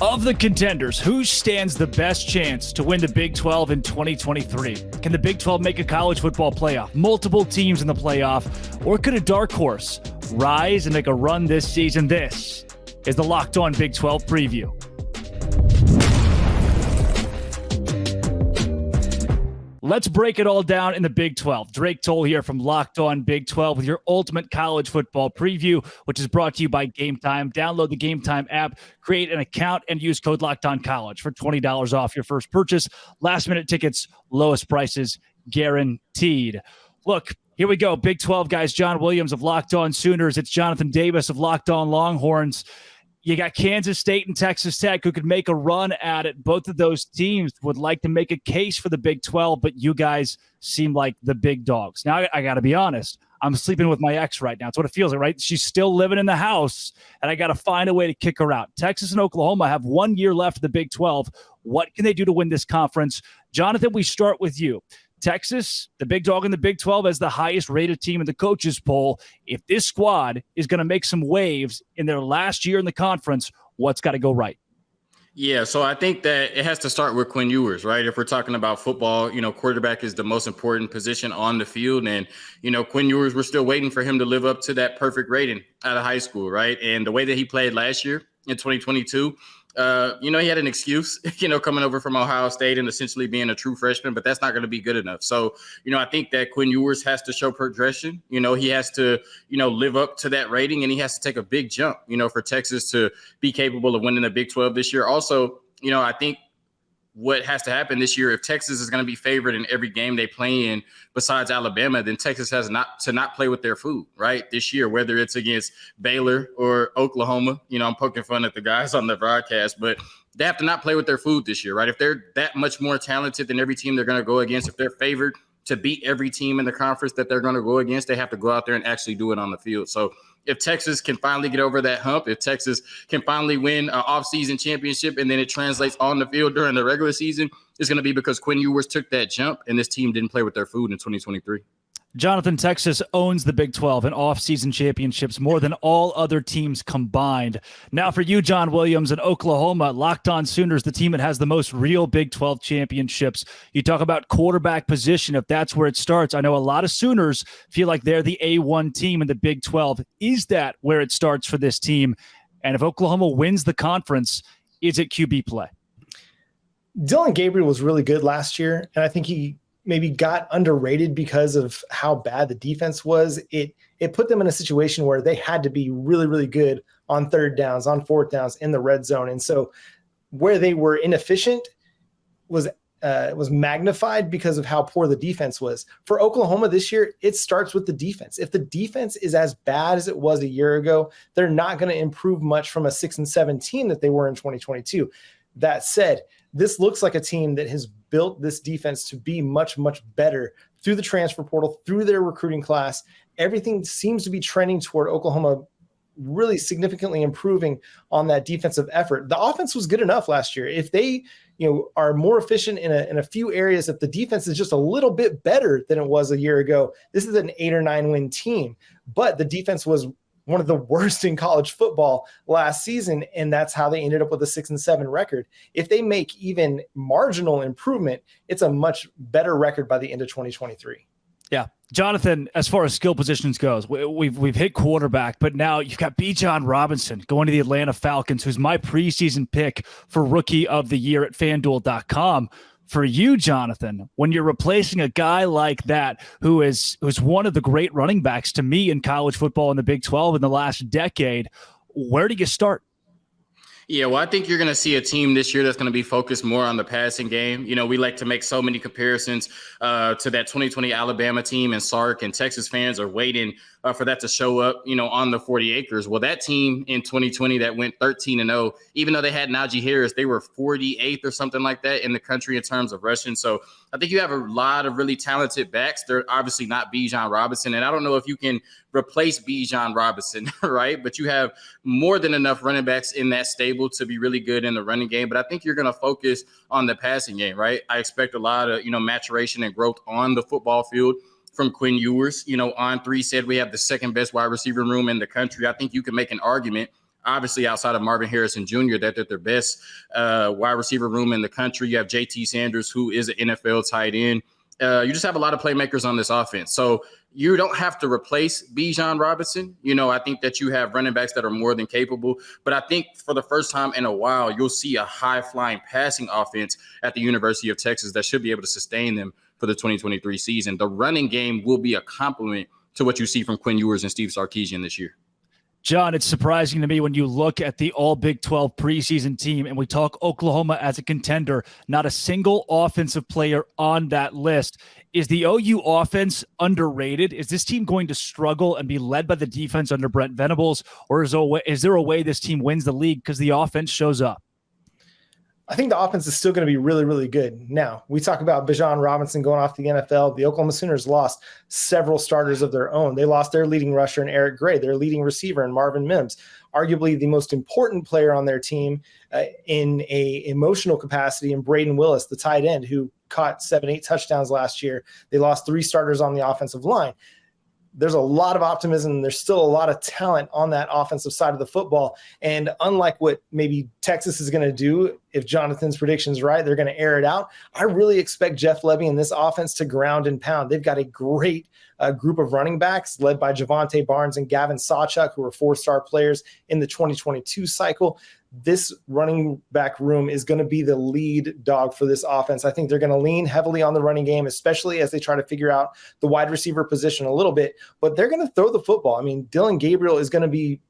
Of the contenders, who stands the best chance to win the Big 12 in 2023? Can the Big 12 make a college football playoff? Multiple teams in the playoff? Or could a dark horse rise and make a run this season? This is the Locked On Big 12 preview. Let's break it all down in the Big 12. Drake Toll here from Locked On Big 12 with your ultimate college football preview, which is brought to you by Game Time. Download the Game Time app, create an account, and use code LOCKEDONCollege for $20 off your first purchase. Last-minute tickets, lowest prices guaranteed. Look, here we go. Big 12 guys, John Williams of Locked On Sooners. It's Jonathan Davis of Locked On Longhorns. You got Kansas State and Texas Tech who could make a run at it. Both of those teams would like to make a case for the Big 12, but you guys seem like the big dogs. Now, I got to be honest. I'm sleeping with my ex right now. That's what it feels like, right? She's still living in the house, and I got to find a way to kick her out. Texas and Oklahoma have 1 year left of the Big 12. What can they do to win this conference? Jonathan, we start with you. Texas, the big dog in the Big 12, as the highest rated team in the coaches poll. If this squad is going to make some waves in their last year in the conference, what's got to go right? Yeah, so I think that it has to start with Quinn Ewers, right? If we're talking about football, quarterback is the most important position on the field. And, Quinn Ewers, we're still waiting for him to live up to that perfect rating out of high school, right? And the way that he played last year in 2022, he had an excuse, coming over from Ohio State and essentially being a true freshman, but that's not going to be good enough. So, I think that Quinn Ewers has to show progression. He has to, live up to that rating, and he has to take a big jump, for Texas to be capable of winning the Big 12 this year. Also, I think what has to happen this year, if Texas is going to be favored in every game they play in besides Alabama, then Texas has not play with their food, right, this year, whether it's against Baylor or Oklahoma. I'm poking fun at the guys on the broadcast, but they have to not play with their food this year, right? If they're that much more talented than every team they're going to go against, if they're favored to beat every team in the conference that they're going to go against, they have to go out there and actually do it on the field. So if Texas can finally get over that hump, if Texas can finally win an off-season championship and then it translates on the field during the regular season, it's going to be because Quinn Ewers took that jump and this team didn't play with their food in 2023. Jonathan, Texas owns the Big 12 in off-season championships more than all other teams combined. Now for you, John Williams, in Oklahoma, Locked On Sooners, the team that has the most real Big 12 championships. You talk about quarterback position, if that's where it starts. I know a lot of Sooners feel like they're the A1 team in the Big 12. Is that where it starts for this team? And if Oklahoma wins the conference, is it QB play? Dylan Gabriel was really good last year, and I think he maybe got underrated because of how bad the defense was. It put them in a situation where they had to be really, really good on third downs, on fourth downs, in the red zone. And so where they were inefficient was magnified because of how poor the defense was. For Oklahoma this year, it starts with the defense. If the defense is as bad as it was a year ago, they're not going to improve much from a 6-7 team that they were in 2022. That said, this looks like a team that has built this defense to be much, much better through the transfer portal, through their recruiting class. Everything seems to be trending toward Oklahoma really significantly improving on that defensive effort. The offense was good enough last year. If they, are more efficient in a few areas, if the defense is just a little bit better than it was a year ago, this is an 8 or 9 win team. But the defense was one of the worst in college football last season, and that's how they ended up with a 6-7 record. If they make even marginal improvement, it's a much better record by the end of 2023. Yeah. Jonathan, as far as skill positions goes, we've hit quarterback, but now you've got Bijan Robinson going to the Atlanta Falcons, who's my preseason pick for Rookie of the Year at FanDuel.com. For you, Jonathan, when you're replacing a guy like that who's one of the great running backs to me in college football in the Big 12 in the last decade, where do you start? Yeah, well, I think you're going to see a team this year that's going to be focused more on the passing game. We like to make so many comparisons to that 2020 Alabama team and Sark, and Texas fans are waiting for that to show up, on the 40 acres. Well, that team in 2020 that went 13-0, even though they had Najee Harris, they were 48th or something like that in the country in terms of rushing. So I think you have a lot of really talented backs. They're obviously not Bijan Robinson, and I don't know if you can replace Bijan Robinson, right? But you have more than enough running backs in that stable to be really good in the running game. But I think you're going to focus on the passing game, right? I expect a lot of, maturation and growth on the football field from Quinn Ewers. On3 said we have the second best wide receiver room in the country. I think you can make an argument obviously outside of Marvin Harrison Jr., that they're their best wide receiver room in the country. You have JT Sanders, who is an NFL tight end. You just have a lot of playmakers on this offense. So you don't have to replace Bijan Robinson. I think that you have running backs that are more than capable. But I think for the first time in a while, you'll see a high-flying passing offense at the University of Texas that should be able to sustain them for the 2023 season. The running game will be a complement to what you see from Quinn Ewers and Steve Sarkisian this year. John, it's surprising to me when you look at the all Big 12 preseason team and we talk Oklahoma as a contender, not a single offensive player on that list. Is the OU offense underrated? Is this team going to struggle and be led by the defense under Brent Venables? Or is there a way this team wins the league because the offense shows up? I think the offense is still going to be really, really good. Now, we talk about Bijan Robinson going off the NFL. The Oklahoma Sooners lost several starters of their own. They lost their leading rusher in Eric Gray, their leading receiver in Marvin Mims, arguably the most important player on their team in a emotional capacity in Braden Willis, the tight end who caught 7-8 touchdowns last year. They lost 3 starters on the offensive line. There's a lot of optimism. There's still a lot of talent on that offensive side of the football. And unlike what maybe Texas is going to do, if Jonathan's prediction's right, they're going to air it out. I really expect Jeff Lebby and this offense to ground and pound. They've got a great group of running backs led by Javonte Barnes and Gavin Sawchuk, who were 4-star players in the 2022 cycle. This running back room is going to be the lead dog for this offense. I think they're going to lean heavily on the running game, especially as they try to figure out the wide receiver position a little bit, but they're going to throw the football. I mean, Dylan Gabriel is going to be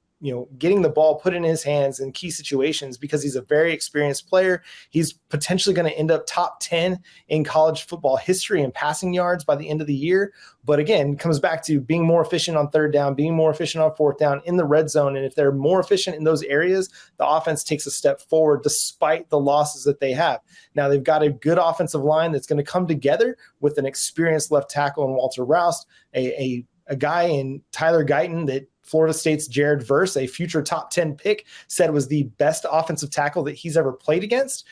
getting the ball put in his hands in key situations because he's a very experienced player. He's potentially going to end up top 10 in college football history in passing yards by the end of the year. But again, it comes back to being more efficient on 3rd down, being more efficient on 4th down in the red zone. And if they're more efficient in those areas, the offense takes a step forward despite the losses that they have. Now they've got a good offensive line that's going to come together with an experienced left tackle in Walter Roust, a guy in Tyler Guyton that Florida State's Jared Verse, a future top 10 pick, said was the best offensive tackle that he's ever played against.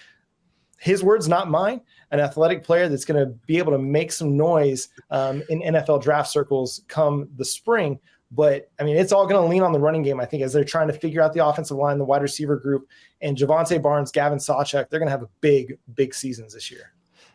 His words, not mine. An athletic player that's going to be able to make some noise in NFL draft circles come the spring. But, I mean, it's all going to lean on the running game, I think, as they're trying to figure out the offensive line, the wide receiver group. And Javonte Barnes, Gavin Sawchuk, they're going to have a big, big seasons this year.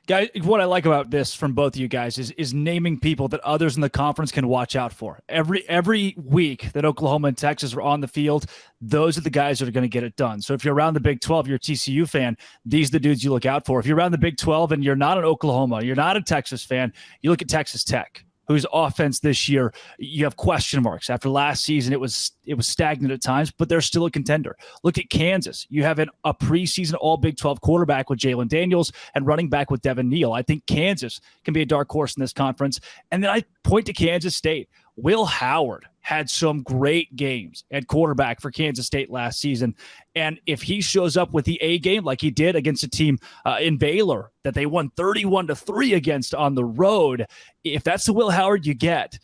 Guys, what I like about this from both of you guys is naming people that others in the conference can watch out for. Every week that Oklahoma and Texas are on the field, those are the guys that are going to get it done. So if you're around the Big 12, you're a TCU fan, these are the dudes you look out for. If you're around the Big 12 and you're not an Oklahoma, you're not a Texas fan, you look at Texas Tech, whose offense this year, you have question marks. After last season, it was stagnant at times, but they're still a contender. Look at Kansas. You have a preseason all Big 12 quarterback with Jalen Daniels and running back with Devin Neal. I think Kansas can be a dark horse in this conference. And then I point to Kansas State. Will Howard had some great games at quarterback for Kansas State last season. And if he shows up with the A game like he did against a team in Baylor that they won 31-3 against on the road, if that's the Will Howard you get,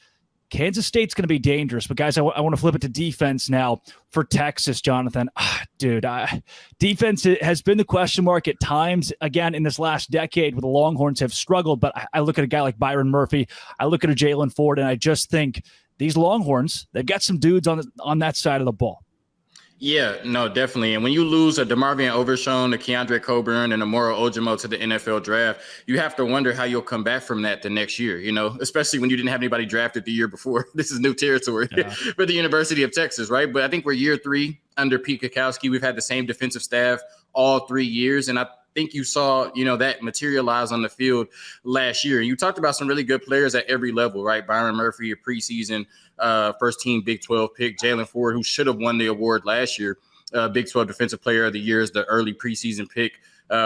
Kansas State's going to be dangerous. But, guys, I want to flip it to defense now for Texas, Jonathan. Defense has been the question mark at times, again, in this last decade where the Longhorns have struggled. But I look at a guy like Byron Murphy. I look at a Jalen Ford, and I just think these Longhorns, they've got some dudes on that side of the ball. Yeah, no, definitely. And when you lose a DeMarvion Overshown, a Keandre Coburn, and a Moro Ojimo to the NFL draft, you have to wonder how you'll come back from that the next year, especially when you didn't have anybody drafted the year before. This is new territory for the University of Texas, right? But I think we're year 3 under Pete Kwiatkowski. We've had the same defensive staff all 3 years, and I think you saw, that materialize on the field last year. You talked about some really good players at every level, right? Byron Murphy, a preseason first team Big 12 pick. Jalen Ford, who should have won the award last year, Big 12 Defensive Player of the Year, is the early preseason pick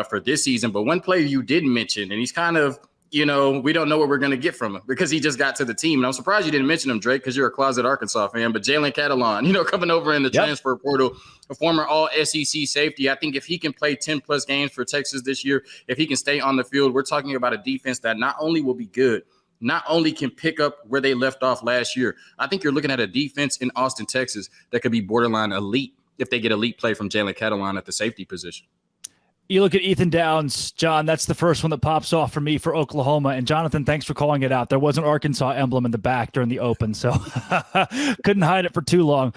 for this season. But one player you didn't mention, and he's kind of, we don't know what we're going to get from him because he just got to the team. And I'm surprised you didn't mention him, Drake, because you're a closet Arkansas fan. But Jalen Catalon, coming over in the transfer portal, a former all-SEC safety. I think if he can play 10-plus games for Texas this year, if he can stay on the field, we're talking about a defense that not only will be good, not only can pick up where they left off last year. I think you're looking at a defense in Austin, Texas that could be borderline elite if they get elite play from Jalen Catalon at the safety position. You look at Ethan Downs, John, that's the first one that pops off for me for Oklahoma. And Jonathan, thanks for calling it out. There was an Arkansas emblem in the back during the open, so couldn't hide it for too long.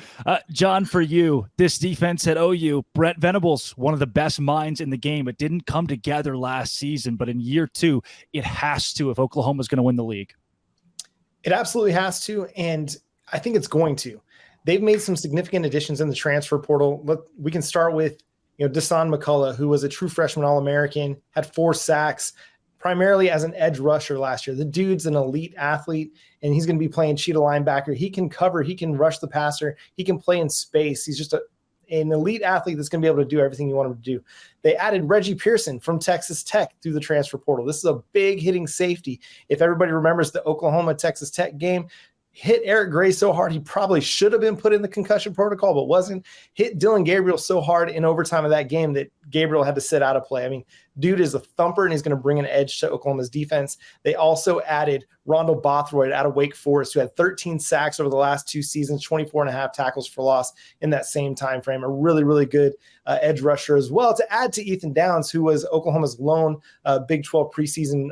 John, for you, this defense at OU, Brent Venables, one of the best minds in the game. It didn't come together last season, but in year 2, it has to if Oklahoma's going to win the league. It absolutely has to, and I think it's going to. They've made some significant additions in the transfer portal. Look, we can start with Dasan McCullough, who was a true freshman All-American, had 4 sacks, primarily as an edge rusher last year. The dude's an elite athlete, and he's going to be playing cheetah linebacker. He can cover. He can rush the passer. He can play in space. He's just an elite athlete that's going to be able to do everything you want him to do. They added Reggie Pearson from Texas Tech through the transfer portal. This is a big hitting safety. If everybody remembers the Oklahoma-Texas Tech game, hit Eric Gray so hard he probably should have been put in the concussion protocol, but wasn't. Hit Dylan Gabriel so hard in overtime of that game that Gabriel had to sit out of play. I mean, dude is a thumper, and he's going to bring an edge to Oklahoma's defense. They also added Rondell Bothroyd out of Wake Forest, who had 13 sacks over the last 2 seasons, 24 and a half tackles for loss in that same time frame. A really, really good edge rusher as well, to add to Ethan Downs, who was Oklahoma's lone Big 12 preseason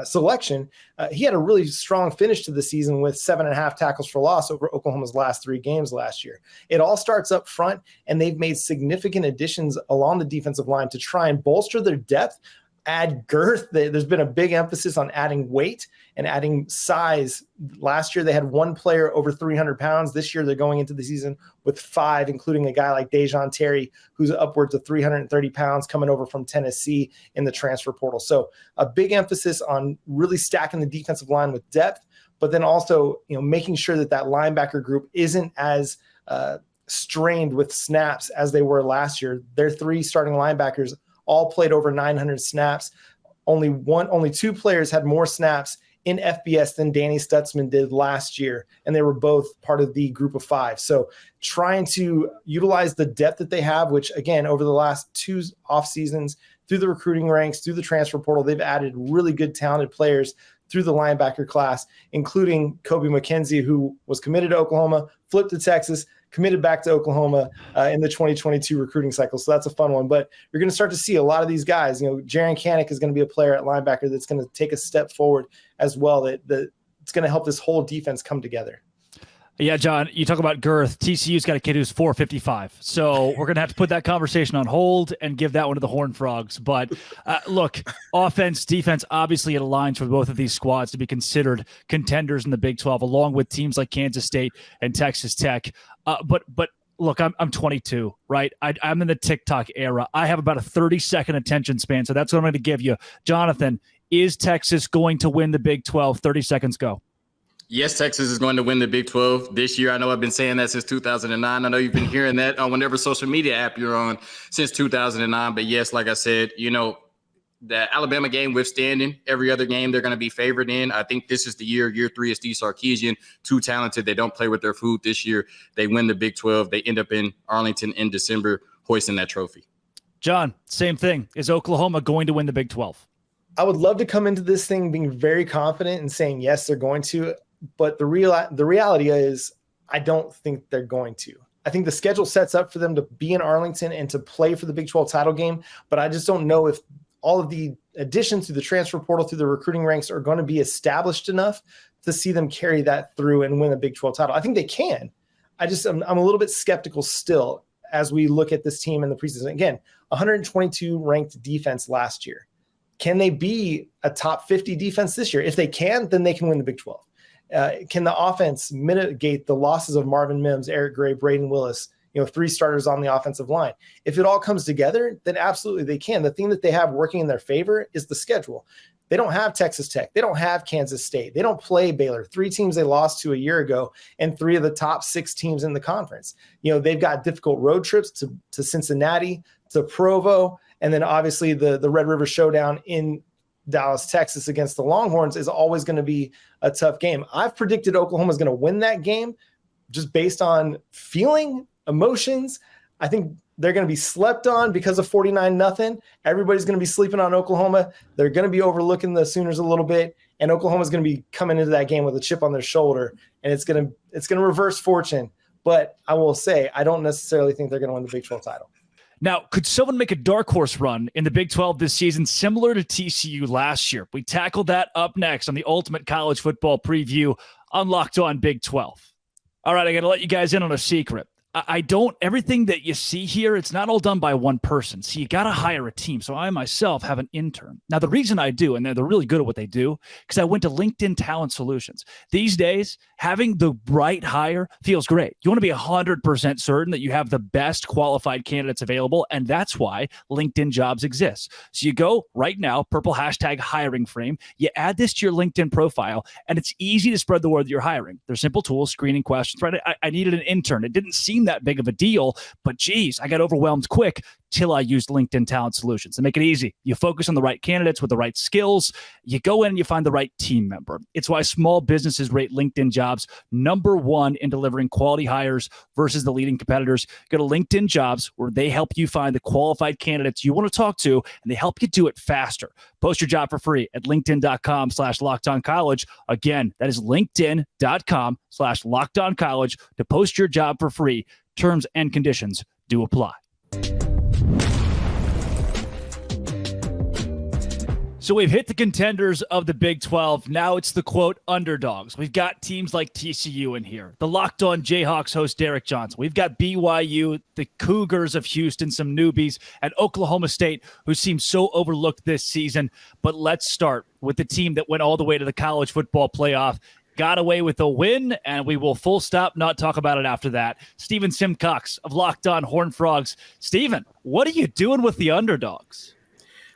selection. He had a really strong finish to the season with 7.5 tackles for loss over Oklahoma's last 3 games last year. It all starts up front, and they've made significant additions along the defensive line to try and bolster their depth, add girth. There's been a big emphasis on adding weight and adding size. Last year, they had 1 player over 300 pounds. This year, they're going into the season with 5, including a guy like Dejon Terry, who's upwards of 330 pounds coming over from Tennessee in the transfer portal. So a big emphasis on really stacking the defensive line with depth, but then also, making sure that linebacker group isn't as strained with snaps as they were last year. Their 3 starting linebackers all played over 900 snaps. Only 2 players had more snaps in FBS than Danny Stutzman did last year, and they were both part of the group of 5. So trying to utilize the depth that they have, which again, over the last 2 off seasons, through the recruiting ranks, through the transfer portal, they've added really good, talented players through the linebacker class, including Kobe McKenzie, who was committed to Oklahoma, flipped to Texas, committed back to Oklahoma in the 2022 recruiting cycle. So that's a fun one. But you're going to start to see a lot of these guys. Jaron Kanik is going to be a player at linebacker that's going to take a step forward as well. That it's going to help this whole defense come together. Yeah, John, you talk about girth. TCU's got a kid who's 455. So we're going to have to put that conversation on hold and give that one to the Horned Frogs. But look, offense, defense, obviously it aligns for both of these squads to be considered contenders in the Big 12, along with teams like Kansas State and Texas Tech. But look, I'm 22, right? I'm in the TikTok era. I have about a 30-second attention span, so that's what I'm going to give you. Jonathan, is Texas going to win the Big 12? 30 seconds, go. Yes, Texas is going to win the Big 12 this year. I know I've been saying that since 2009. I know you've been hearing that on whatever social media app you're on since 2009. But yes, like I said, the Alabama game withstanding every other game they're going to be favored in. I think this is the year 3 is Steve Sarkisian, too talented. They don't play with their food this year. They win the Big 12. They end up in Arlington in December, hoisting that trophy. John, same thing. Is Oklahoma going to win the Big 12? I would love to come into this thing being very confident and saying, yes, they're going to. But the reality is I don't think they're going to. I think the schedule sets up for them to be in Arlington and to play for the Big 12 title game. But I just don't know if all of the additions to the transfer portal, through the recruiting ranks, are going to be established enough to see them carry that through and win a Big 12 title. I think they can. I'm a little bit skeptical still as we look at this team in the preseason. Again, 122 ranked defense last year. Can they be a top 50 defense this year? If they can, then they can win the Big 12. Can the offense mitigate the losses of Marvin Mims, Eric Gray, Braden Willis, 3 starters on the offensive line? If it all comes together, then absolutely they can. The thing that they have working in their favor is the schedule. They don't have Texas Tech. They don't have Kansas State. They don't play Baylor. 3 teams they lost to a year ago, and 3 of the top 6 teams in the conference. They've got difficult road trips to Cincinnati, to Provo, and then obviously the Red River Showdown in Dallas, Texas against the Longhorns is always going to be a tough game. I've predicted Oklahoma is going to win that game just based on feeling, emotions. I think they're going to be slept on because of 49-0. Everybody's going to be sleeping on Oklahoma. They're going to be overlooking the Sooners a little bit, and Oklahoma's going to be coming into that game with a chip on their shoulder, and it's going to reverse fortune. But I will say, I don't necessarily think they're going to win the Big 12 title. Now, could someone make a dark horse run in the Big 12 this season, similar to TCU last year? We tackle that up next on the Ultimate College Football Preview on Locked On Big 12. All right, I got to let you guys in on a secret. Everything that you see here, it's not all done by one person. So you got to hire a team. So I myself have an intern. Now, the reason I do, and they're really good at what they do, because I went to LinkedIn Talent Solutions. These days, having the right hire feels great. You want to be 100% certain that you have the best qualified candidates available, and that's why LinkedIn Jobs exists. So you go right now, purple hashtag hiring frame, you add this to your LinkedIn profile, and it's easy to spread the word that you're hiring. They're simple tools, screening questions, right? I needed an intern. It didn't seem that big of a deal, but geez, I got overwhelmed quick till I used LinkedIn Talent Solutions. They make it easy. You focus on the right candidates with the right skills. You go in and you find the right team member. It's why small businesses rate LinkedIn Jobs #1 in delivering quality hires versus the leading competitors. Go to LinkedIn Jobs, where they help you find the qualified candidates you want to talk to, and they help you do it faster. Post your job for free at linkedin.com/lockedoncollege. Again, that is linkedin.com/lockedoncollege to post your job for free. Terms and conditions do apply. So we've hit the contenders of the Big 12. Now it's the, quote, underdogs. We've got teams like TCU in here. The Locked On Jayhawks host Derek Johnson. We've got BYU, the Cougars of Houston, some newbies, and Oklahoma State, who seem so overlooked this season. But let's start with the team that went all the way to the college football playoff, got away with a win, and we will full stop not talk about it after that. Stephen Simcox of Locked On Horned Frogs. Stephen, what are you doing with the underdogs?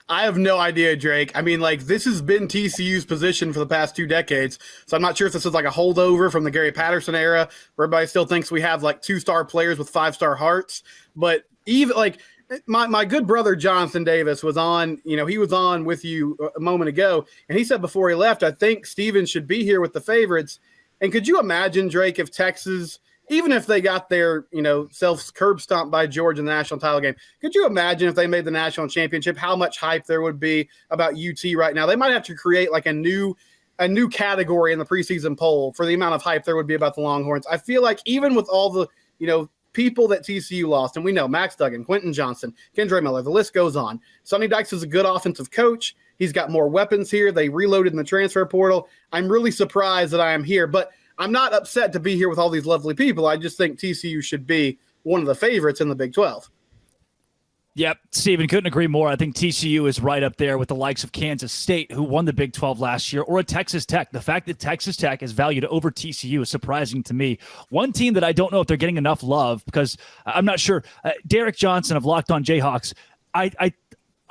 I have no idea, Drake. I mean, this has been TCU's position for the past 2 decades, so I'm not sure if this is like a holdover from the Gary Patterson era, where everybody still thinks we have 2-star players with 5-star hearts. But even my good brother Jonathan Davis was on, he was on with you a moment ago, and he said before he left, I think Steven should be here with the favorites. And could you imagine, Drake, if Texas, even if they got their, self curb stomped by Georgia in the national title game, could you imagine if they made the national championship, how much hype there would be about UT right now? They might have to create a new category in the preseason poll for the amount of hype there would be about the Longhorns. I feel like even with all the, people that TCU lost, and we know Max Duggan, Quentin Johnson, Kendre Miller, the list goes on. Sonny Dykes is a good offensive coach. He's got more weapons here. They reloaded in the transfer portal. I'm really surprised that I am here, but I'm not upset to be here with all these lovely people. I just think TCU should be one of the favorites in the Big 12. Yep, Stephen, couldn't agree more. I think TCU is right up there with the likes of Kansas State, who won the Big 12 last year, or a Texas Tech. The fact that Texas Tech is valued over TCU is surprising to me. One team that I don't know if they're getting enough love, because I'm not sure. Derek Johnson of Locked On Jayhawks, I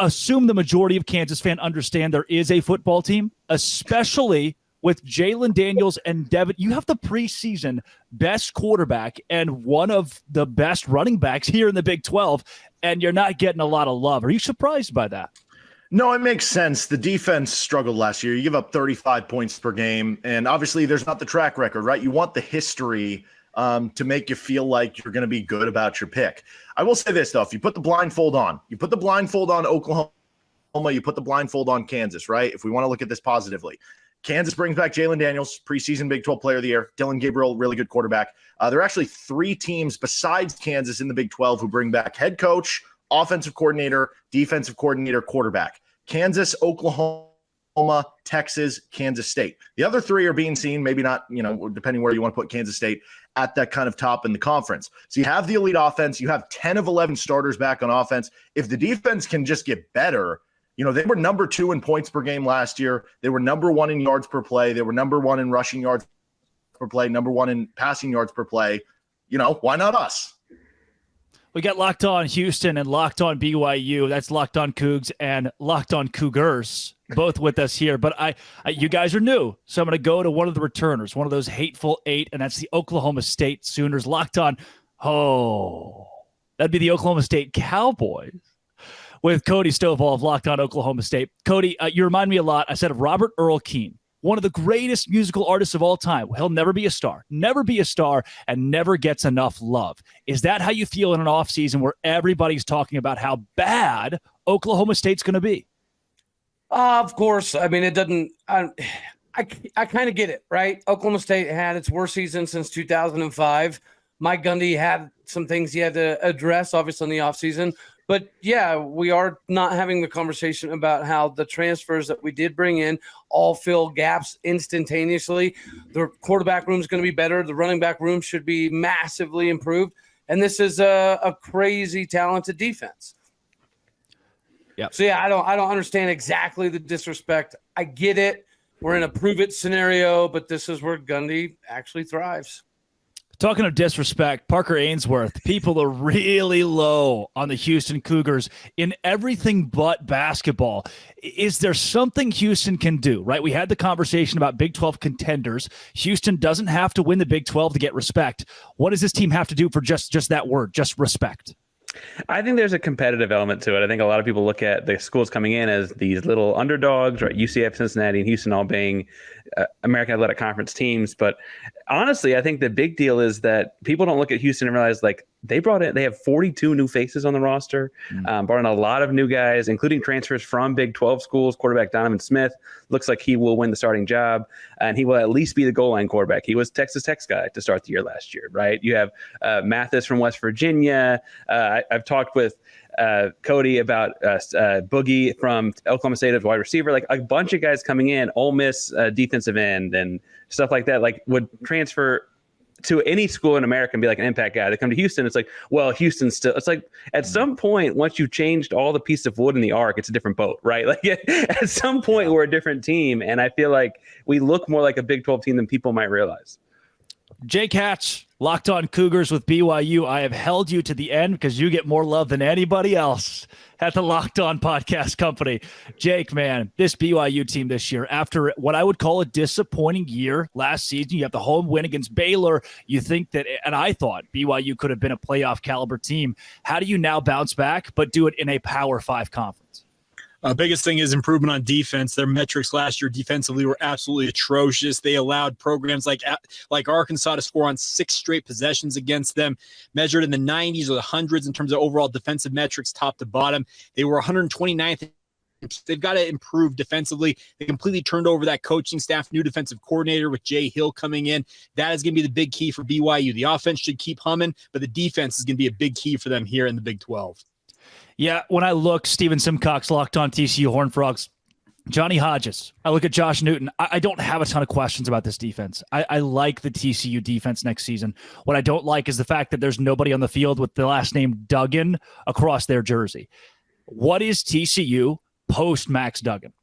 assume the majority of Kansas fans understand there is a football team, especially with Jalen Daniels and Devin. You have the preseason best quarterback and one of the best running backs here in the Big 12, and you're not getting a lot of love. Are you surprised by that? No, it makes sense. The defense struggled last year. You give up 35 points per game, and obviously there's not the track record, right? You want the history to make you feel like you're going to be good about your pick. I will say this, though. If you put the blindfold on, Oklahoma, you put the blindfold on Kansas, right? If we want to look at this positively. Kansas brings back Jalen Daniels, preseason Big 12 Player of the Year. Dylan Gabriel, really good quarterback. There are actually 3 teams besides Kansas in the Big 12 who bring back head coach, offensive coordinator, defensive coordinator, quarterback. Kansas, Oklahoma, Texas, Kansas State. The other 3 are being seen, maybe not, depending where you want to put Kansas State, at that kind of top in the conference. So you have the elite offense. You have 10 of 11 starters back on offense. If the defense can just get better, they were number 2 in points per game last year. They were number 1 in yards per play. They were number 1 in rushing yards per play, number 1 in passing yards per play. Why not us? We got Locked On Houston and Locked On BYU. That's Locked On Coogs and Locked On Cougars, both with us here. But you guys are new, so I'm going to go to one of the returners, one of those hateful 8, and that's the Oklahoma State Sooners. Locked On, that'd be the Oklahoma State Cowboys, with Cody Stovall of Locked On Oklahoma State. Cody, you remind me a lot, I said, of Robert Earl Keen, one of the greatest musical artists of all time. He'll never be a star, and never gets enough love. Is that how you feel in an offseason where everybody's talking about how bad Oklahoma State's going to be? Of course. I mean, it doesn't I kind of get it, right? Oklahoma State had its worst season since 2005. Mike Gundy had some things he had to address, obviously, in the offseason. But yeah, we are not having the conversation about how the transfers that we did bring in all fill gaps instantaneously. The quarterback room is going to be better. The running back room should be massively improved. And this is a crazy talented defense. Yeah. So yeah, I don't understand exactly the disrespect. I get it. We're in a prove it scenario, but this is where Gundy actually thrives. Talking of disrespect, Parker Ainsworth, people are really low on the Houston Cougars in everything but basketball. Is there something Houston can do, right? We had the conversation about Big 12 contenders. Houston doesn't have to win the Big 12 to get respect. What does this team have to do for just that word, just respect? I think there's a competitive element to it. I think a lot of people look at the schools coming in as these little underdogs, right? UCF, Cincinnati, and Houston all being American Athletic Conference teams. But honestly, I think the big deal is that people don't look at Houston and realize like they have 42 new faces on the roster, brought in a lot of new guys, including transfers from Big 12 schools. Quarterback Donovan Smith looks like he will win the starting job, and he will at least be the goal line quarterback. He was Texas Tech's guy to start the year last year, right? You have Mathis from West Virginia. I've talked with Cody about Boogie from Oklahoma State as wide receiver, like a bunch of guys coming in, Ole Miss defensive end and stuff like that, like would transfer to any school in America and be like an impact guy. They come to Houston, it's like, well, Houston's still, it's like at some point, once you've changed all the pieces of wood in the arc, it's a different boat, right? Like at some point we're a different team. And I feel like we look more like a Big 12 team than people might realize. Jake Hatch, Locked On Cougars with BYU. I have held you to the end because you get more love than anybody else at the Locked On Podcast Company. Jake, man, this BYU team this year, after what I would call a disappointing year last season, you have the home win against Baylor. You think that, and I thought BYU could have been a playoff caliber team. How do you now bounce back, but do it in a Power 5 conference? Biggest thing is improvement on defense. Their metrics last year defensively were absolutely atrocious. They allowed programs like Arkansas to score on 6 straight possessions against them, measured in the 90s or the hundreds in terms of overall defensive metrics, top to bottom. They were 129th. They've got to improve defensively. They completely turned over that coaching staff, new defensive coordinator with Jay Hill coming in. That is going to be the big key for BYU. The offense should keep humming, but the defense is going to be a big key for them here in the Big 12. Yeah, when I look, Steven Simcox, Locked On TCU Horned Frogs, Johnny Hodges, I look at Josh Newton. I don't have a ton of questions about this defense. I like the TCU defense next season. What I don't like is the fact that there's nobody on the field with the last name Duggan across their jersey. What is TCU post Max Duggan?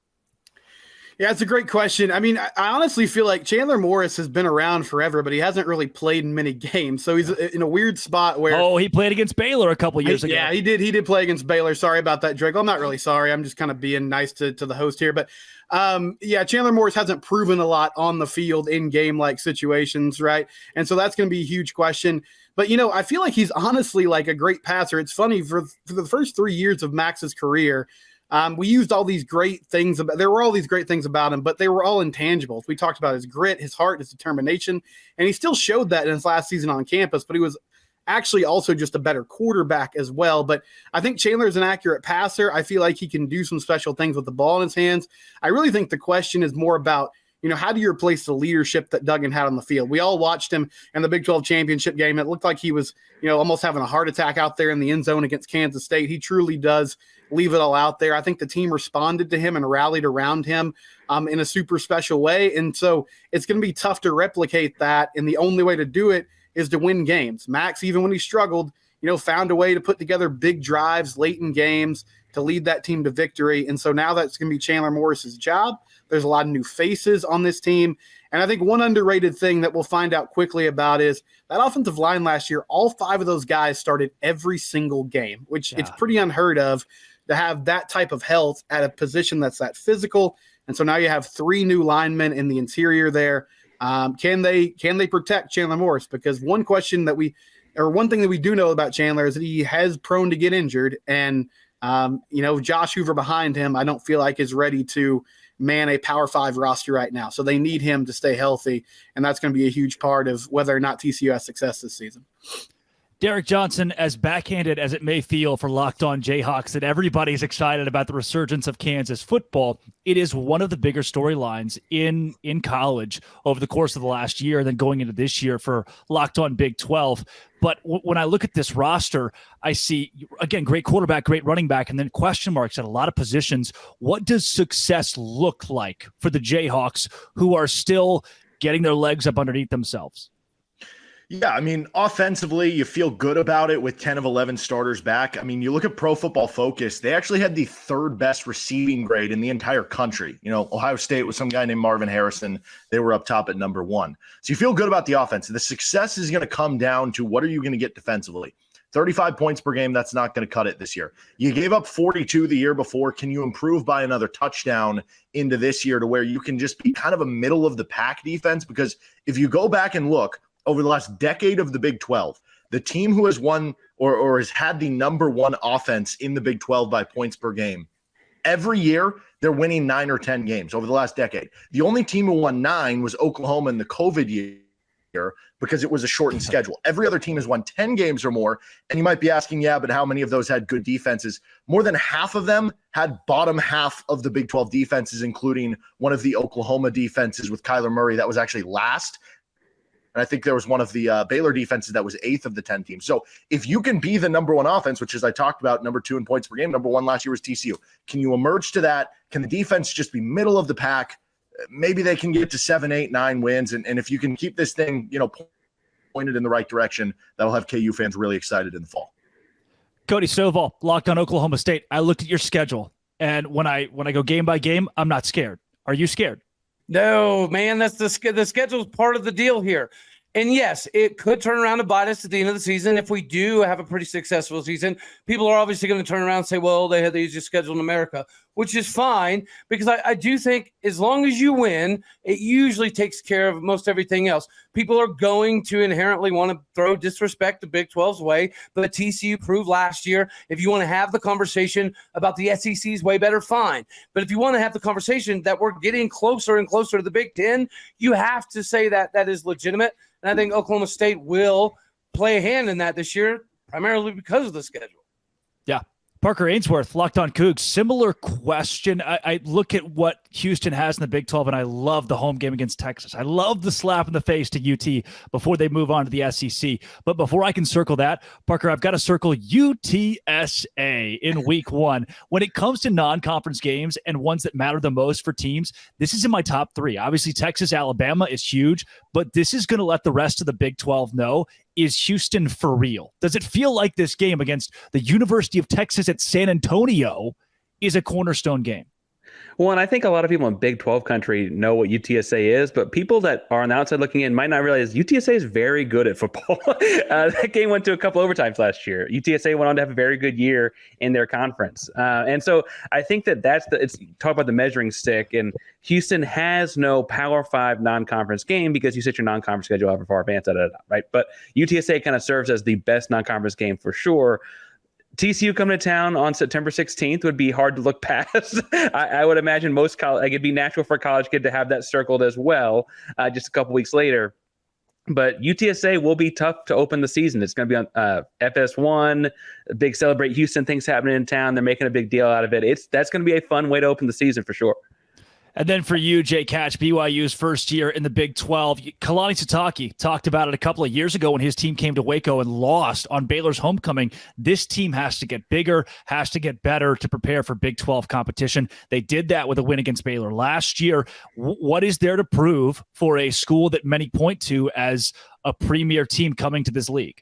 Yeah, it's a great question. I mean, I honestly feel like Chandler Morris has been around forever, but he hasn't really played in many games. So he's in a weird spot where he played against Baylor a couple years ago. Yeah, he did. He did play against Baylor. Sorry about that, Drake. Well, I'm not really sorry. I'm just kind of being nice to the host here. But yeah, Chandler Morris hasn't proven a lot on the field in game-like situations, right? And so that's going to be a huge question. But, you know, I feel like he's honestly like a great passer. It's funny, for the first 3 years of Max's career, we used all these great things. There were all these great things about him, but they were all intangibles. We talked about his grit, his heart, his determination, and he still showed that in his last season on campus, but he was actually also just a better quarterback as well. But I think Chandler is an accurate passer. I feel like he can do some special things with the ball in his hands. I really think the question is more about, you know, how do you replace the leadership that Duggan had on the field? We all watched him in the Big 12 championship game. It looked like he was, you know, almost having a heart attack out there in the end zone against Kansas State. He truly does leave it all out there. I think the team responded to him and rallied around him in a super special way. And so it's going to be tough to replicate that. And the only way to do it is to win games. Max, even when he struggled, you know, found a way to put together big drives late in games to lead that team to victory. And so now that's going to be Chandler Morris's job. There's a lot of new faces on this team. And I think one underrated thing that we'll find out quickly about is that offensive line last year, all 5 of those guys started every single game, which it's pretty unheard of to have that type of health at a position that's that physical. And so now you have 3 new linemen in the interior there. Can they protect Chandler Morris? Because one thing that we do know about Chandler is that he has prone to get injured. And, you know, Josh Hoover behind him, I don't feel like is ready to man a Power 5 roster right now. So they need him to stay healthy. And that's going to be a huge part of whether or not TCU has success this season. Derek Johnson, as backhanded as it may feel for Locked On Jayhawks that everybody's excited about the resurgence of Kansas football, it is one of the bigger storylines in college over the course of the last year and then going into this year for Locked On Big 12. But when I look at this roster, I see, again, great quarterback, great running back, and then question marks at a lot of positions. What does success look like for the Jayhawks, who are still getting their legs up underneath themselves? Yeah, I mean, offensively, you feel good about it with 10 of 11 starters back. I mean, you look at Pro Football Focus, they actually had the third best receiving grade in the entire country. You know, Ohio State with some guy named Marvin Harrison, they were up top at number 1. So you feel good about the offense. The success is going to come down to what are you going to get defensively? 35 points per game, that's not going to cut it this year. You gave up 42 the year before. Can you improve by another touchdown into this year to where you can just be kind of a middle of the pack defense? Because if you go back and look, over the last decade of the Big 12, the team who has won or has had the number 1 offense in the Big 12 by points per game, every year they're winning 9 or 10 games over the last decade. The only team who won 9 was Oklahoma in the COVID year because it was a shortened schedule. Every other team has won 10 games or more. And you might be asking, yeah, but how many of those had good defenses? More than half of them had bottom half of the Big 12 defenses, including one of the Oklahoma defenses with Kyler Murray that was actually last. And I think there was one of the Baylor defenses that was 8th of the 10 teams. So if you can be the number 1 offense, which as I talked about, number 2 in points per game, number 1 last year was TCU. Can you emerge to that? Can the defense just be middle of the pack? Maybe they can get to 7, 8, 9 wins. And if you can keep this thing, pointed in the right direction, that'll have KU fans really excited in the fall. Cody Stovall, Locked On Oklahoma State. I looked at your schedule, and when I go game by game, I'm not scared. Are you scared? No, man, that's the schedule is part of the deal here. And yes, it could turn around to bite us at the end of the season. If we do have a pretty successful season, people are obviously going to turn around and say, well, they had the easiest schedule in America, which is fine because I do think as long as you win, it usually takes care of most everything else. People are going to inherently want to throw disrespect the Big 12's way, but TCU proved last year, if you want to have the conversation about the SEC's way better, fine. But if you want to have the conversation that we're getting closer and closer to the Big 10, you have to say that that is legitimate. And I think Oklahoma State will play a hand in that this year, primarily because of the schedule. Yeah. Parker Ainsworth, Locked On Coogs. Similar question. I look at what Houston has in the Big 12, and I love the home game against Texas. I love the slap in the face to UT before they move on to the SEC. But before I can circle that, Parker, I've got to circle UTSA in week 1. When it comes to non-conference games and ones that matter the most for teams, this is in my top 3. Obviously, Texas, Alabama is huge, but this is going to let the rest of the Big 12 know, is Houston for real? Does it feel like this game against the University of Texas at San Antonio is a cornerstone game? Well, and I think a lot of people in Big 12 country know what UTSA is, but people that are on the outside looking in might not realize UTSA is very good at football. That game went to a couple overtimes last year. UTSA went on to have a very good year in their conference. And so I think it's talk about the measuring stick, and Houston has no Power 5 non-conference game because you set your non-conference schedule however far advanced, right? But UTSA kind of serves as the best non-conference game for sure. TCU coming to town on September 16th would be hard to look past. I would imagine most college, it'd be natural for a college kid to have that circled as well, just a couple weeks later. But UTSA will be tough to open the season. It's going to be on FS1, big Celebrate Houston things happening in town. They're making a big deal out of it. That's going to be a fun way to open the season for sure. And then for you, Jay Catch, BYU's first year in the Big 12. Kalani Sitake talked about it a couple of years ago when his team came to Waco and lost on Baylor's homecoming. This team has to get bigger, has to get better to prepare for Big 12 competition. They did that with a win against Baylor last year. What is there to prove for a school that many point to as a premier team coming to this league?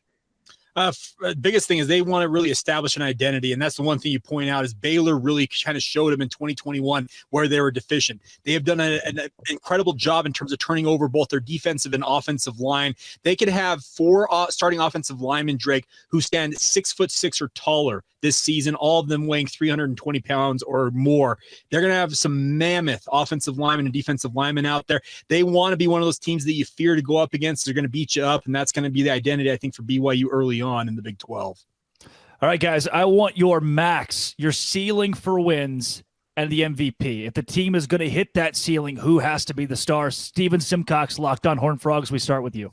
Biggest thing is they want to really establish an identity, and that's the one thing you point out is Baylor really kind of showed them in 2021 where they were deficient. They have done an incredible job in terms of turning over both their defensive and offensive line. They could have 4 starting offensive linemen, Drake, who stand 6'6" or taller this season, all of them weighing 320 pounds or more. They're going to have some mammoth offensive linemen and defensive linemen out there. They want to be one of those teams that you fear to go up against. They're going to beat you up, and that's going to be the identity, I think, for BYU early on in the Big 12. All right, guys, I want your max, your ceiling for wins and the MVP. If the team is going to hit that ceiling, who has to be the star? Steven Simcox, Locked On Horned Frogs, we start with you.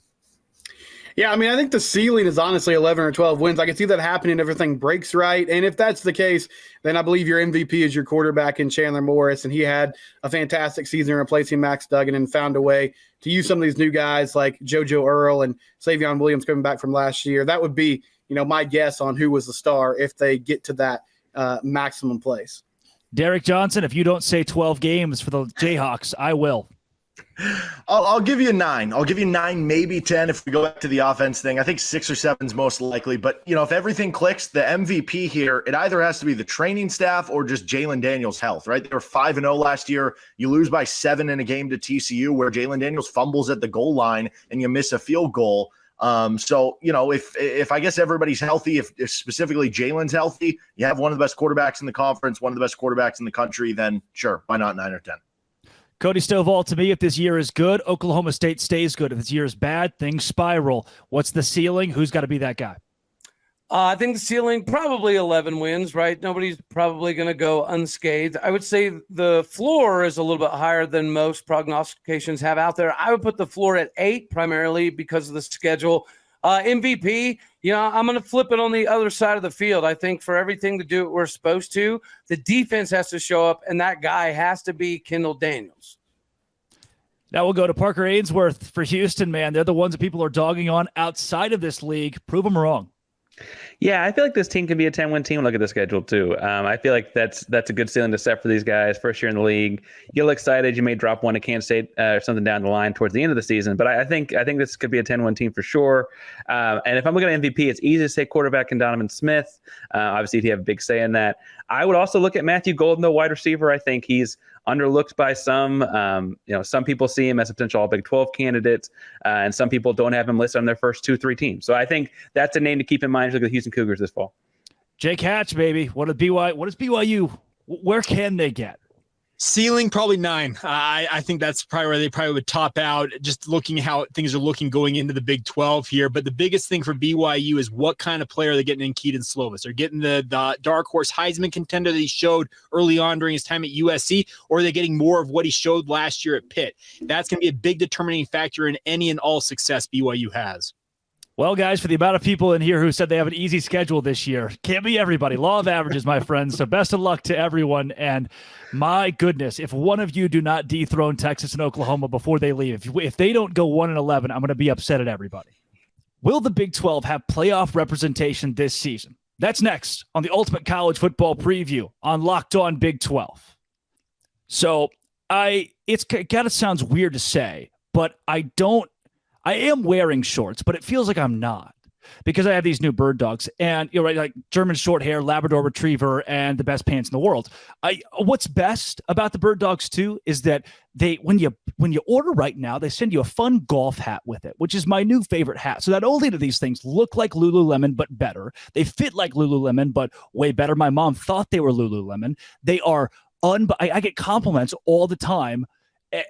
Yeah, I mean, I think the ceiling is honestly 11 or 12 wins. I can see that happening if everything breaks right. And if that's the case, then I believe your MVP is your quarterback in Chandler Morris. And he had a fantastic season replacing Max Duggan and found a way to use some of these new guys like JoJo Earl and Savion Williams coming back from last year. That would be, my guess on who was the star if they get to that maximum place. Derek Johnson, if you don't say 12 games for the Jayhawks, I will. I'll give you 9. I'll give you 9, maybe 10 if we go back to the offense thing. I think 6 or 7 is most likely. But, if everything clicks, the MVP here, it either has to be the training staff or just Jalen Daniels' health, right? They were 5-0 last year. You lose by 7 in a game to TCU where Jalen Daniels fumbles at the goal line and you miss a field goal. So, if I guess everybody's healthy, if specifically Jalen's healthy, you have one of the best quarterbacks in the conference, one of the best quarterbacks in the country, then sure, why not 9 or 10? Cody Stovall, to me, if this year is good, Oklahoma State stays good. If this year is bad, things spiral. What's the ceiling? Who's got to be that guy? I think the ceiling, probably 11 wins, right? Nobody's probably going to go unscathed. I would say the floor is a little bit higher than most prognostications have out there. I would put the floor at 8, primarily because of the schedule. MVP, I'm going to flip it on the other side of the field. I think for everything to do what we're supposed to, the defense has to show up, and that guy has to be Kendall Daniels. Now we'll go to Parker Ainsworth for Houston, man. They're the ones that people are dogging on outside of this league. Prove them wrong. Yeah, I feel like this team can be a 10-win team. Look at the schedule, too. I feel like that's a good ceiling to set for these guys. First year in the league. You get excited. You may drop one to Kansas State or something down the line towards the end of the season. But I think this could be a 10-win team for sure. And if I'm looking at MVP, it's easy to say quarterback and Donovan Smith. Obviously, he have a big say in that. I would also look at Matthew Golden, the wide receiver. I think he's underlooked by some. Some people see him as a potential All Big 12 candidate, and some people don't have him listed on their first 2-3 teams. So I think that's a name to keep in mind. Look at the Houston Cougars this fall. Jake Hatch, baby. What is BYU? Where can they get? Ceiling probably 9. I think that's probably where they probably would top out, just looking how things are looking going into the Big 12 here. But the biggest thing for BYU is what kind of player they're getting in Keaton Slovis. They're getting the dark horse Heisman contender that he showed early on during his time at USC, or are they getting more of what he showed last year at Pitt? That's going to be a big determining factor in any and all success BYU has. Well, guys, for the amount of people in here who said they have an easy schedule this year, can't be everybody. Law of averages, my friends. So best of luck to everyone. And my goodness, if one of you do not dethrone Texas and Oklahoma before they leave, if they don't go 1-11, I'm going to be upset at everybody. Will the Big 12 have playoff representation this season? That's next on the Ultimate College Football Preview on Locked On Big 12. So it's kind of sounds weird to say, but I am wearing shorts, but it feels like I'm not, because I have these new bird dogs and like German short hair, Labrador retriever, and the best pants in the world. What's best about the bird dogs too is that when you order right now, they send you a fun golf hat with it, which is my new favorite hat. So not only do these things look like Lululemon, but better, they fit like Lululemon, but way better. My mom thought they were Lululemon. They are I get compliments all the time.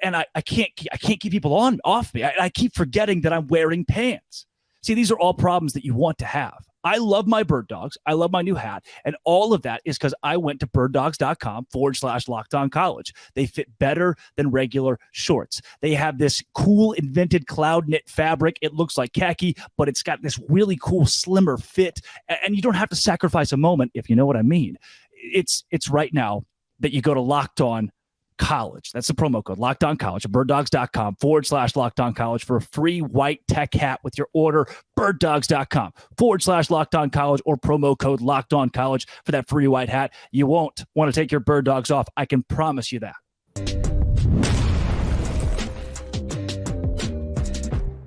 And I can't keep people off me. I keep forgetting that I'm wearing pants. See, these are all problems that you want to have. I love my bird dogs. I love my new hat. And all of that is because I went to birddogs.com/LockedOnCollege. They fit better than regular shorts. They have this cool invented cloud knit fabric. It looks like khaki, but it's got this really cool slimmer fit. And you don't have to sacrifice a moment, if you know what I mean. It's right now that you go to Locked On College. That's the promo code, Locked On College, at birddogs.com/Locked On College for a free white tech hat with your order. birddogs.com/Locked On College, or promo code Locked On College for that free white hat. You won't want to take your bird dogs off. I can promise you that.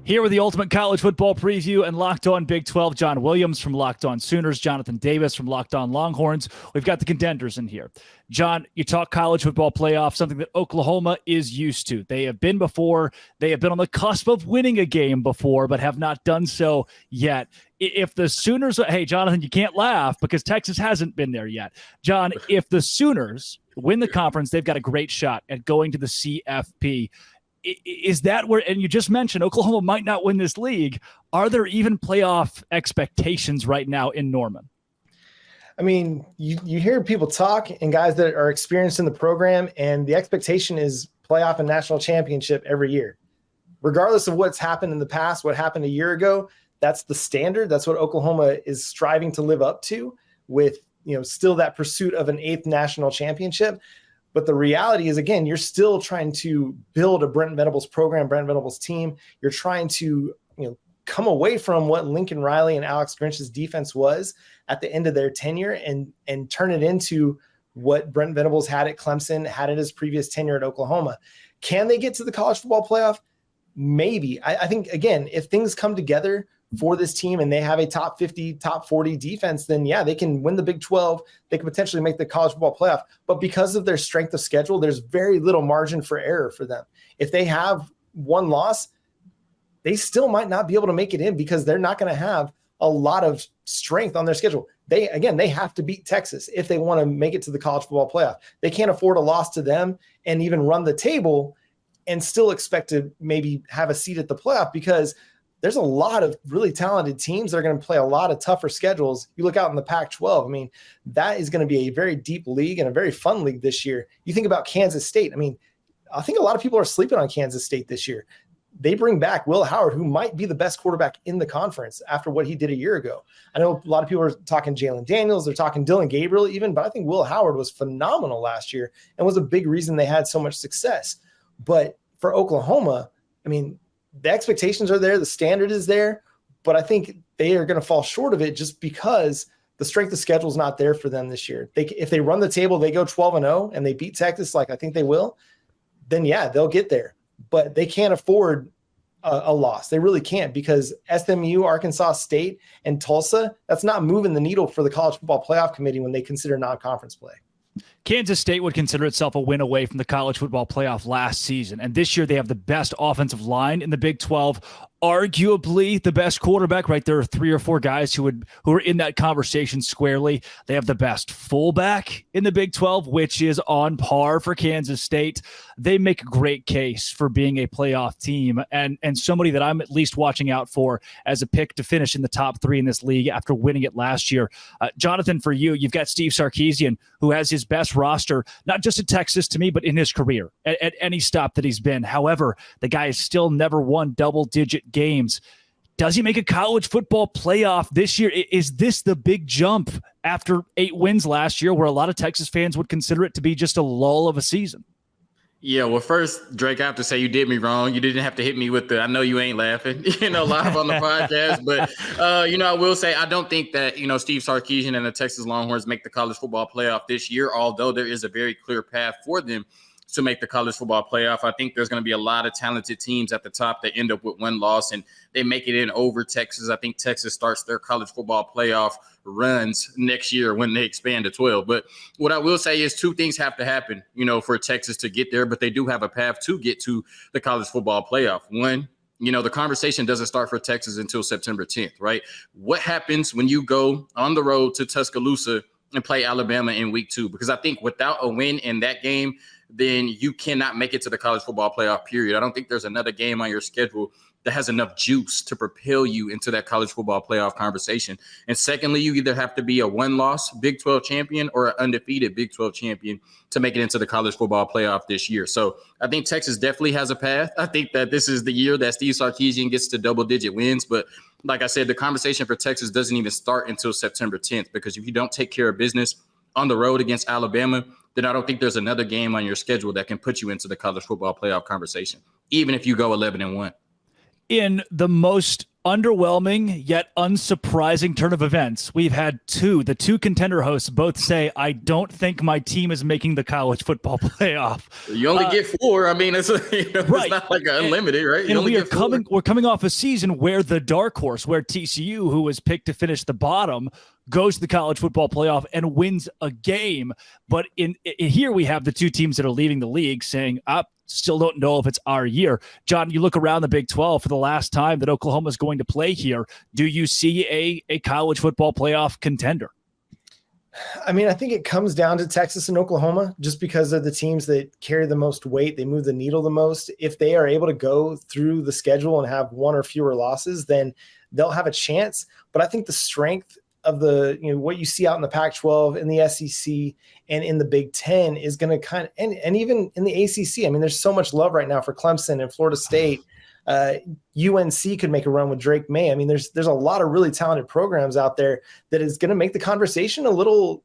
Here with the Ultimate College Football Preview and Locked On Big 12, John Williams from Locked On Sooners, Jonathan Davis from Locked On Longhorns. We've got the contenders in here. John, you talk college football playoff, something that Oklahoma is used to. They have been before. They have been on the cusp of winning a game before, but have not done so yet. If the Sooners, hey, Jonathan, you can't laugh because Texas hasn't been there yet. John, if the Sooners win the conference, they've got a great shot at going to the CFP. Is that where, and you just mentioned Oklahoma might not win this league. Are there even playoff expectations right now in Norman? I mean, you hear people talk and guys that are experienced in the program, and the expectation is playoff and national championship every year. Regardless of what's happened in the past, what happened a year ago, that's the standard. That's what Oklahoma is striving to live up to with, still that pursuit of an 8th national championship. But the reality is, again, you're still trying to build a Brent Venables program, Brent Venables team. You're trying to, come away from what Lincoln Riley and Alex Grinch's defense was at the end of their tenure and turn it into what Brent Venables had at Clemson, had at his previous tenure at Oklahoma. Can they get to the college football playoff? Maybe. I think, again, if things come together for this team and they have a top 50, top 40 defense, then yeah, they can win the Big 12. They can potentially make the college football playoff. But because of their strength of schedule, there's very little margin for error for them. If they have one loss, they still might not be able to make it in because they're not going to have a lot of strength on their schedule. They have to beat Texas if they want to make it to the college football playoff. They can't afford a loss to them and even run the table and still expect to maybe have a seat at the playoff, because there's a lot of really talented teams that are going to play a lot of tougher schedules. You look out in the Pac-12, I mean, that is going to be a very deep league and a very fun league this year. You think about Kansas State. I mean, I think a lot of people are sleeping on Kansas State this year. They bring back Will Howard, who might be the best quarterback in the conference after what he did a year ago. I know a lot of people are talking Jalen Daniels, they're talking Dylan Gabriel even, but I think Will Howard was phenomenal last year and was a big reason they had so much success. But for Oklahoma, I mean, the expectations are there, the standard is there, but I think they are going to fall short of it just because the strength of schedule is not there for them this year. If they run the table, they go 12-0 and they beat Texas, like I think they will, then yeah, they'll get there. But they can't afford a loss. They really can't, because SMU, Arkansas State, and Tulsa, that's not moving the needle for the College Football Playoff Committee when they consider non-conference play. Kansas State would consider itself a win away from the college football playoff last season. And this year they have the best offensive line in the Big 12, arguably the best quarterback, right? There are 3 or 4 guys who are in that conversation squarely. They have the best fullback in the Big 12, which is on par for Kansas State. They make a great case for being a playoff team and somebody that I'm at least watching out for as a pick to finish in the top 3 in this league after winning it last year. Jonathan, for you've got Steve Sarkisian, who has his best roster, not just at Texas to me, but in his career at any stop that he's been. However, the guy has still never won double-digit games. Does he make a college football playoff this year? Is this the big jump after 8 wins last year, where a lot of Texas fans would consider it to be just a lull of a season? Yeah, well, first, Drake, I have to say you did me wrong. You didn't have to hit me with I know you ain't laughing, live on the podcast. But, I will say I don't think that, Steve Sarkisian and the Texas Longhorns make the college football playoff this year, although there is a very clear path for them to make the college football playoff. I think there's going to be a lot of talented teams at the top that end up with 1 loss and they make it in over Texas. I think Texas starts their college football playoff runs next year when they expand to 12. But what I will say is 2 things have to happen, for Texas to get there, but they do have a path to get to the college football playoff. One, the conversation doesn't start for Texas until September 10th, right? What happens when you go on the road to Tuscaloosa and play Alabama in week 2? Because I think without a win in that game, then you cannot make it to the college football playoff period. I don't think there's another game on your schedule that has enough juice to propel you into that college football playoff conversation. And secondly, you either have to be a 1-loss Big 12 champion or an undefeated Big 12 champion to make it into the college football playoff this year. So I think Texas definitely has a path. I think that this is the year that Steve Sarkisian gets to double-digit wins. But like I said, the conversation for Texas doesn't even start until September 10th, because if you don't take care of business on the road against Alabama, then I don't think there's another game on your schedule that can put you into the college football playoff conversation, even if you go 11-1. In the most underwhelming yet unsurprising turn of events, we've had the two contender hosts both say, I don't think my team is making the college football playoff. You only get 4. I mean, it's right. It's not like unlimited, right? And we're coming off a season where the dark horse, where TCU, who was picked to finish the bottom, goes to the college football playoff and wins a game. But in here we have the 2 teams that are leaving the league saying, still don't know if it's our year. John, you look around the Big 12 for the last time that Oklahoma is going to play here. Do you see a college football playoff contender? I mean, I think it comes down to Texas and Oklahoma just because of the teams that carry the most weight. They move the needle the most. If they are able to go through the schedule and have 1 or fewer losses, then they'll have a chance. But I think the strength of the, what you see out in the Pac-12, in the SEC, and in the Big 10 is going to and even in the ACC. I mean, there's so much love right now for Clemson and Florida State. UNC could make a run with Drake May. I mean, there's a lot of really talented programs out there that is going to make the conversation a little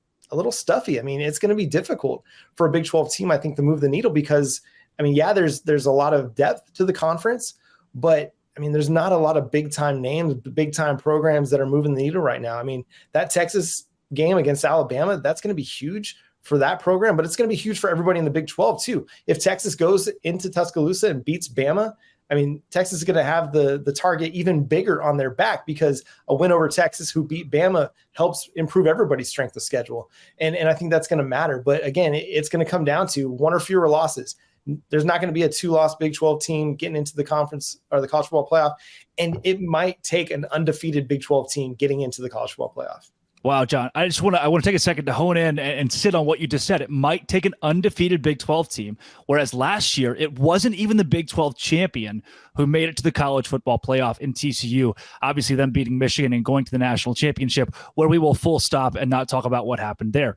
stuffy. I mean, it's going to be difficult for a Big 12 team, I think, to move the needle because, I mean, yeah, there's a lot of depth to the conference, but I mean, there's not a lot of big time names, big time programs that are moving the needle right now. I mean, that Texas game against Alabama, that's going to be huge for that program, but it's going to be huge for everybody in the Big 12 too. If Texas goes into Tuscaloosa and beats Bama, I mean, Texas is going to have the target even bigger on their back because a win over Texas who beat Bama helps improve everybody's strength of schedule. And I think that's going to matter. But again, it's going to come down to one or fewer losses. There's not going to be a 2-loss Big 12 team getting into the conference or the college football playoff. And it might take an undefeated Big 12 team getting into the college football playoff. Wow, John, I want to take a second to hone in and sit on what you just said. It might take an undefeated Big 12 team, whereas last year it wasn't even the Big 12 champion who made it to the college football playoff in TCU, obviously them beating Michigan and going to the national championship, where we will full stop and not talk about what happened there.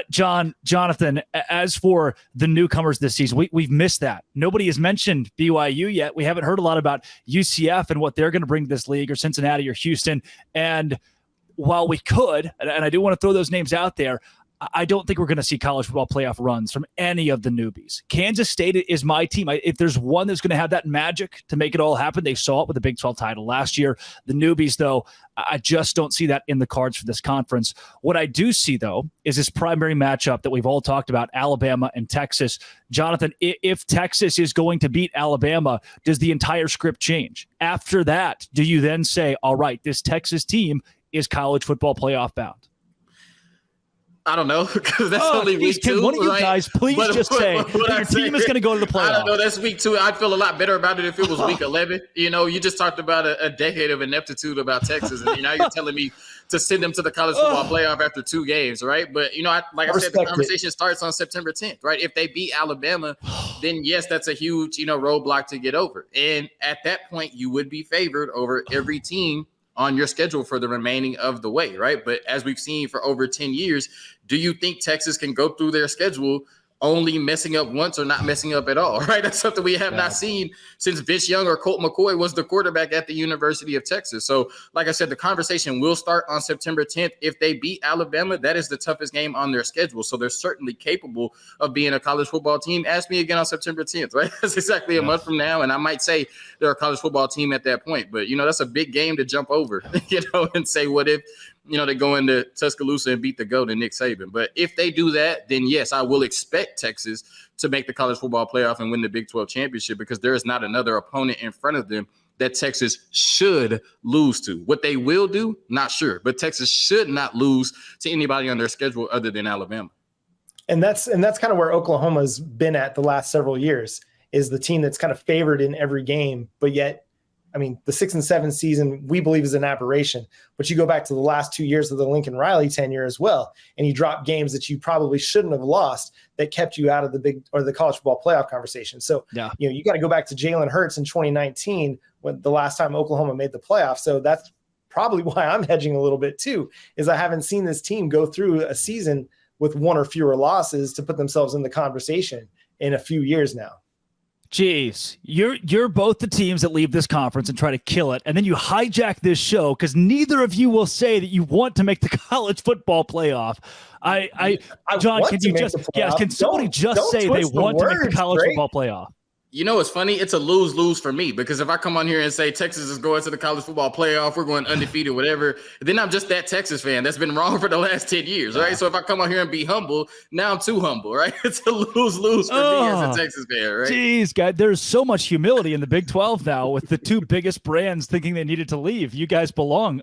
Jonathan, as for the newcomers this season, we've missed that. Nobody has mentioned BYU yet. We haven't heard a lot about UCF and what they're going to bring to this league, or Cincinnati or Houston. And while we could, and I do want to throw those names out there, I don't think we're going to see college football playoff runs from any of the newbies. Kansas State is my team. If there's one that's going to have that magic to make it all happen, they saw it with the Big 12 title last year. The newbies, though, I just don't see that in the cards for this conference. What I do see, though, is this primary matchup that we've all talked about, Alabama and Texas. Jonathan, if Texas is going to beat Alabama, does the entire script change? After that, do you then say, all right, this Texas team is college football playoff bound? I don't know, because that's only week 2. One of you guys, please just say that your team is going to go to the playoffs. I don't know. That's week 2. I'd feel a lot better about it if it was week 11. You know, you just talked about a decade of ineptitude about Texas, and now you're telling me to send them to the college football playoff after 2 games, right? But, you know, like I said, the conversation starts on September 10th, right? If they beat Alabama, then yes, that's a huge, roadblock to get over. And at that point, you would be favored over every team on your schedule for the remaining of the way, right? But as we've seen for over 10 years, do you think Texas can go through their schedule only messing up once or not messing up at all, right? That's something we have not seen since Vince Young or Colt McCoy was the quarterback at the University of Texas. So, like I said, the conversation will start on September 10th. If they beat Alabama, that is the toughest game on their schedule. So they're certainly capable of being a college football team. Ask me again on September 10th, right? That's exactly a month from now. And I might say they're a college football team at that point. But, that's a big game to jump over, and say, what if, they go into Tuscaloosa and beat the GOAT and Nick Saban. But if they do that, then yes, I will expect Texas to make the college football playoff and win the Big 12 championship, because there is not another opponent in front of them that Texas should lose to. What they will do, not sure, but Texas should not lose to anybody on their schedule other than Alabama. And that's kind of where Oklahoma's been at the last several years, is the team that's kind of favored in every game, but yet, I mean, the 6 and 7 season we believe is an aberration, but you go back to the last 2 years of the Lincoln Riley tenure as well, and you drop games that you probably shouldn't have lost that kept you out of the college football playoff conversation. So, you got to go back to Jalen Hurts in 2019 when the last time Oklahoma made the playoff. So that's probably why I'm hedging a little bit too, is I haven't seen this team go through a season with one or fewer losses to put themselves in the conversation in a few years now. Jeez, you're both the teams that leave this conference and try to kill it, and then you hijack this show because neither of you will say that you want to make the college football playoff. John, can you just can somebody just say they want to make the college football playoff? It's funny. It's a lose-lose for me, because if I come on here and say Texas is going to the college football playoff, we're going undefeated, whatever, then I'm just that Texas fan that's been wrong for the last 10 years, right? So if I come on here and be humble, now I'm too humble, right? It's a lose-lose for me as a Texas fan, right? Jeez, guys, there's so much humility in the Big 12 now with the 2 biggest brands thinking they needed to leave. You guys belong.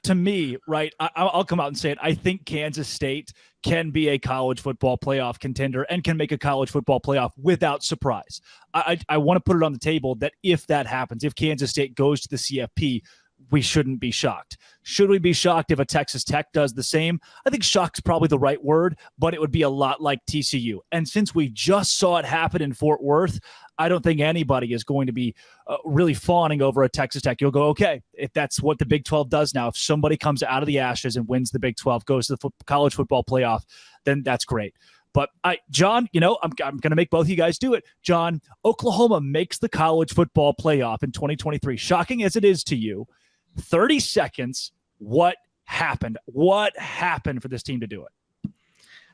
To me, right, I'll come out and say it. I think Kansas State can be a college football playoff contender and can make a college football playoff without surprise. I want to put it on the table that if that happens, if Kansas State goes to the CFP, we shouldn't be shocked. Should we be shocked if a Texas Tech does the same? I think shock's probably the right word, but it would be a lot like TCU. And since we just saw it happen in Fort Worth, I don't think anybody is going to be really fawning over a Texas Tech. You'll go, okay, if that's what the Big 12 does now, if somebody comes out of the ashes and wins the Big 12, goes to the college football playoff, then that's great. But John, I'm going to make both of you guys do it. John, Oklahoma makes the college football playoff in 2023. Shocking as it is to you, 30 seconds. What happened? What happened for this team to do it?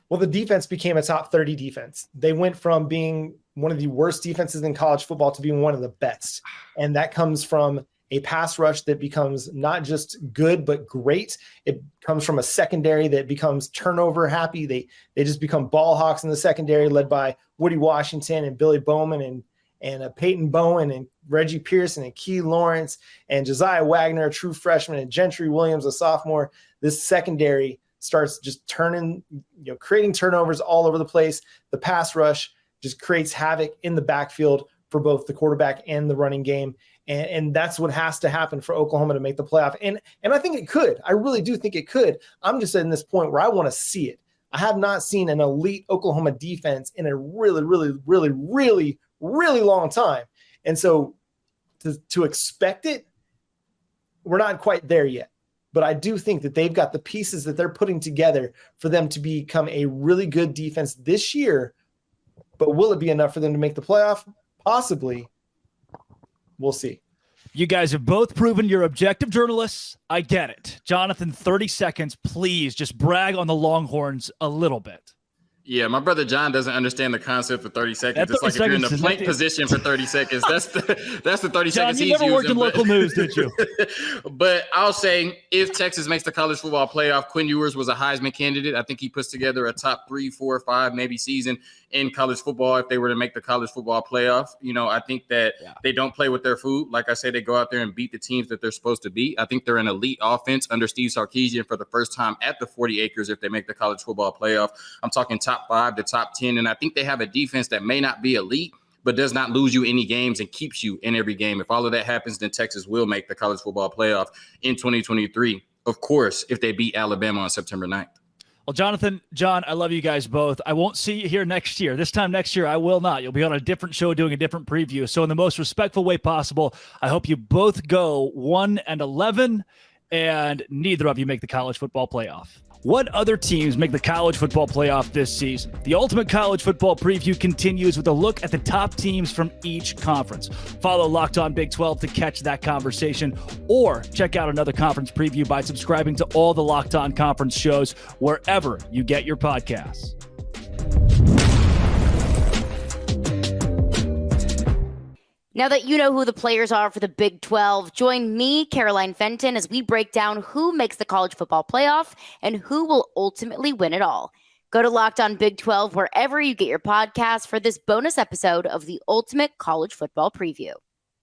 Well, the defense became a top 30 defense. They went from being one of the worst defenses in college football to being one of the best. And that comes from a pass rush that becomes not just good, but great. It comes from a secondary that becomes turnover happy. They just become ball hawks in the secondary, led by Woody Washington and Billy Bowman and Peyton Bowen and Reggie Pearson and Key Lawrence and Josiah Wagner, a true freshman, and Gentry Williams, a sophomore. This secondary starts just creating turnovers all over the place. The pass rush just creates havoc in the backfield for both the quarterback and the running game. And that's what has to happen for Oklahoma to make the playoff. And I think it could. I really do think it could. I'm just at this point where I want to see it. I have not seen an elite Oklahoma defense in a really, really, really, really, really long time. And so to expect it, we're not quite there yet. But I do think that they've got the pieces that they're putting together for them to become a really good defense this year. But will it be enough for them to make the playoff? Possibly. We'll see. You guys have both proven you're objective journalists. I get it. Jonathan, 30 seconds. Please just brag on the Longhorns a little bit. Yeah, my brother John doesn't understand the concept of 30 seconds. It's like if you're in the plank position for 30 seconds, that's the 30 seconds he's using. John, you never worked in local news, did you? But I'll say if Texas makes the college football playoff, Quinn Ewers was a Heisman candidate. I think he puts together a top 3, 4, 5, maybe season in college football if they were to make the college football playoff. I think that they don't play with their food. Like I said, they go out there and beat the teams that they're supposed to beat. I think they're an elite offense under Steve Sarkisian for the first time at the 40 acres if they make the college football playoff. I'm talking top 5 to top 10, and I think they have a defense that may not be elite, but does not lose you any games and keeps you in every game. If all of that happens, then Texas will make the college football playoff in 2023. Of course, if they beat Alabama on September 9th. Well, Jonathan, John, I love you guys both. I won't see you here next year. This time next year, I will not. You'll be on a different show doing a different preview. So in the most respectful way possible, I hope you both go 1-11 and neither of you make the college football playoff. What other teams make the college football playoff this season? The Ultimate College Football Preview continues with a look at the top teams from each conference. Follow Locked On Big 12 to catch that conversation, or check out another conference preview by subscribing to all the Locked On Conference shows wherever you get your podcasts. Now that you know who the players are for the Big 12, join me, Caroline Fenton, as we break down who makes the college football playoff and who will ultimately win it all. Go to Locked On Big 12 wherever you get your podcasts for this bonus episode of the Ultimate College Football Preview.